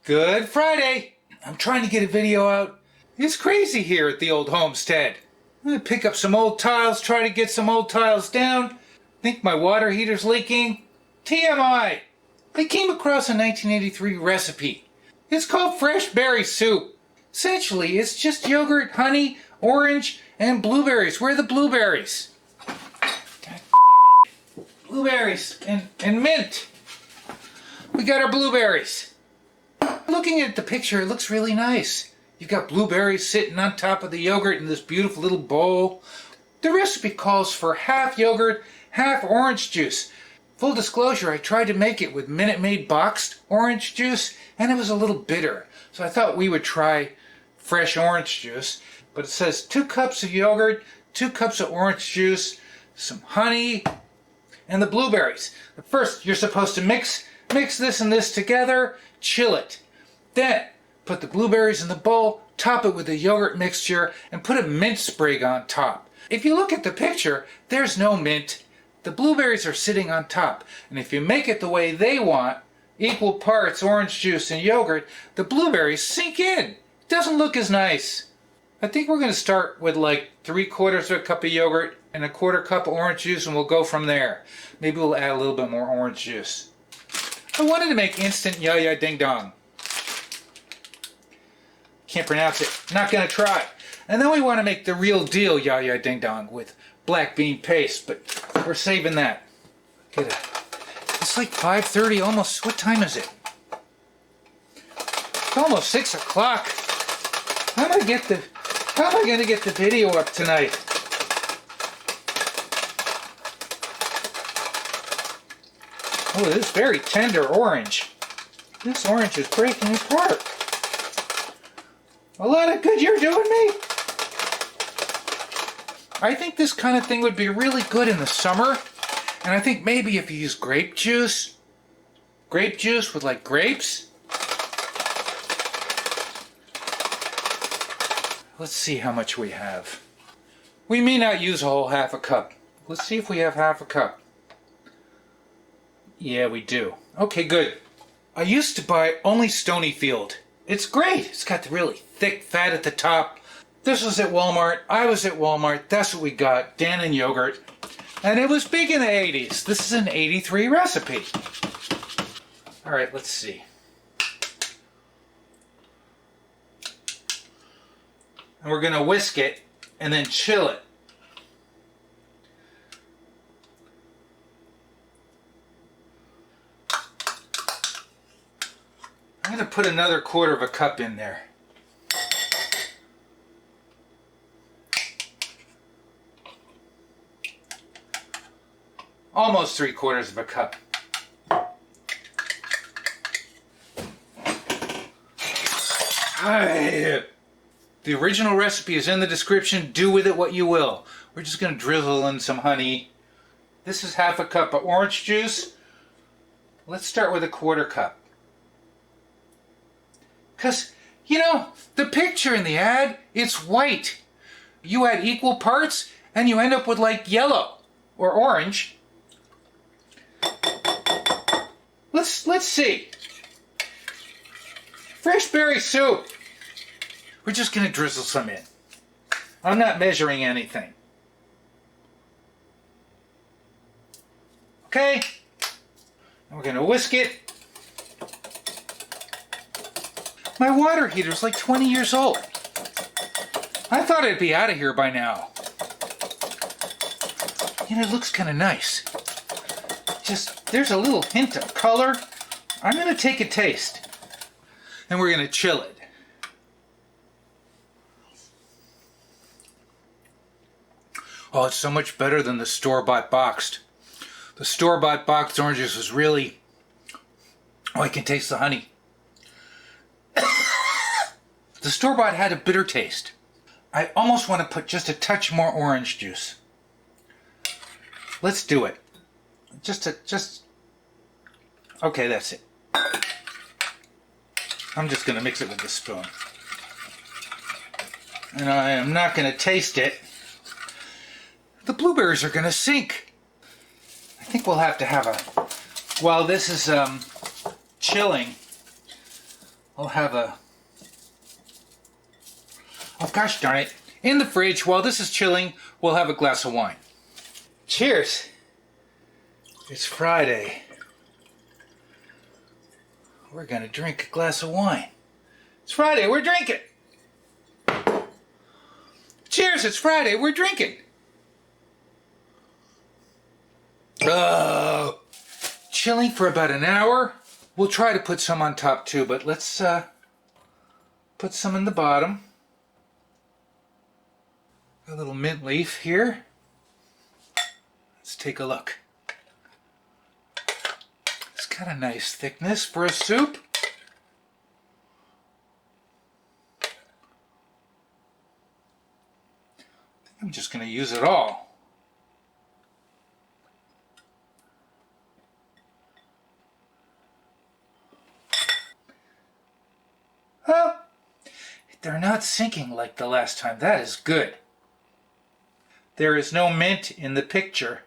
Good Friday! I'm trying to get a video out. It's crazy here at the old homestead. I'm gonna pick up some old tiles, try to get some old tiles down. Think my water heater's leaking. TMI! I came across a 1983 recipe. It's called fresh berry soup. Essentially, it's just yogurt, honey, orange, and blueberries. Where are the blueberries? God damn it. Blueberries and mint. We got our blueberries. Looking at the picture, it looks really nice. You've got blueberries sitting on top of the yogurt in this beautiful little bowl. The recipe calls for half yogurt, half orange juice. Full disclosure, I tried to make it with Minute Maid boxed orange juice, and it was a little bitter. So I thought we would try fresh orange juice. But it says 2 cups of yogurt, 2 cups of orange juice, some honey, and the blueberries. First, you're supposed to mix this and this together, chill it. Then, put the blueberries in the bowl, top it with the yogurt mixture, and put a mint sprig on top. If you look at the picture, there's no mint. The blueberries are sitting on top. And if you make it the way they want, equal parts orange juice and yogurt, the blueberries sink in. It doesn't look as nice. I think we're going to start with like 3/4 of a cup of yogurt and a 1/4 cup of orange juice, and we'll go from there. Maybe we'll add a little bit more orange juice. I wanted to make instant ya-ya ding dong. Can't pronounce it. Not going to try. And then we want to make the real deal ya-ya ding dong with black bean paste, but we're saving that. It's like 5:30 almost. What time is it? It's almost 6 o'clock. How am I going to get the video up tonight? Oh, this is very tender orange. This orange is breaking apart. A lot of good you're doing me. I think this kind of thing would be really good in the summer. And I think maybe if you use grape juice with like grapes. Let's see how much we have. We may not use a whole half a cup. Let's see if we have half a cup. Yeah, we do. Okay, good. I used to buy only Stonyfield. It's great. It's got the really thick fat at the top. This was at Walmart. I was at Walmart. That's what we got. Dannon yogurt. And it was big in the 80s. This is an 83 recipe. All right, let's see. And we're going to whisk it and then chill it. I'm going to put another 1/4 of a cup in there. Almost 3/4 of a cup. The original recipe is in the description. Do with it what you will. We're just going to drizzle in some honey. This is half a cup of orange juice. Let's start with a 1/4 cup. Because, you know, the picture in the ad, it's white. You add equal parts and you end up with like yellow or orange. Let's see. Fresh berry soup. We're just going to drizzle some in. I'm not measuring anything. Okay? And we're going to whisk it. My water heater's like 20 years old. I thought it'd be out of here by now. You know, it looks kind of nice. Just, there's a little hint of color. I'm going to take a taste. And we're going to chill it. Oh, it's so much better than the store-bought boxed. The store-bought boxed oranges was really... Oh, I can taste the honey. The store-bought had a bitter taste. I almost want to put just a touch more orange juice. Let's do it. Okay, that's it. I'm just going to mix it with the spoon. And I am not going to taste it. The blueberries are going to sink. I think we'll have to have a... While this is chilling, I'll have a... Oh, gosh darn it. In the fridge, while this is chilling, we'll have a glass of wine. Cheers. It's Friday. We're gonna drink a glass of wine. It's Friday, we're drinking. Cheers, it's Friday, we're drinking. Oh, chilling for about an hour. We'll try to put some on top too, but let's put some in the bottom. A little mint leaf here. Let's take a look. It's got a nice thickness for a soup. I'm just going to use it all. Oh, they're not sinking like the last time. That is good. There is no mint in the picture.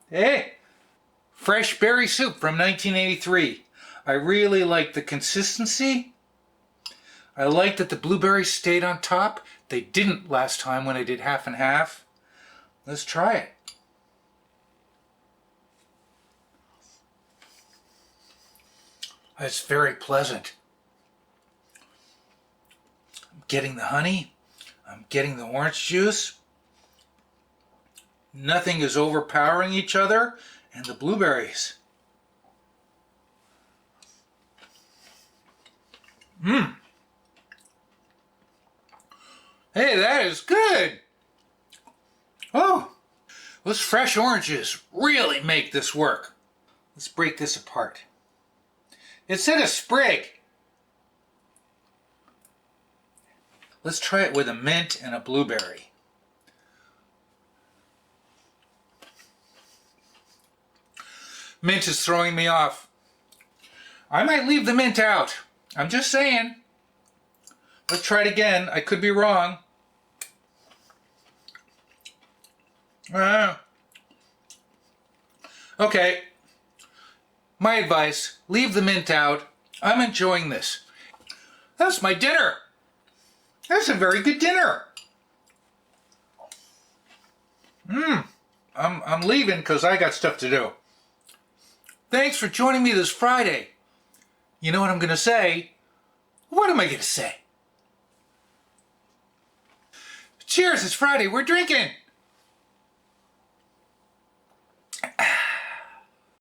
Hey, fresh berry soup from 1983. I really like the consistency. I like that the blueberries stayed on top. They didn't last time when I did half and half. Let's try it. It's very pleasant. I'm getting the honey. I'm getting the orange juice. Nothing is overpowering each other. And the blueberries. Mmm. Hey, that is good. Oh, those fresh oranges really make this work. Let's break this apart. It said a sprig. Let's try it with a mint and a blueberry. Mint is throwing me off. I might leave the mint out. I'm just saying. Let's try it again. I could be wrong. Okay. My advice, leave the mint out. I'm enjoying this. That's my dinner. That's a very good dinner. I'm leaving because I got stuff to do. Thanks for joining me this Friday. You know what I'm going to say? What am I going to say? Cheers, it's Friday, we're drinking.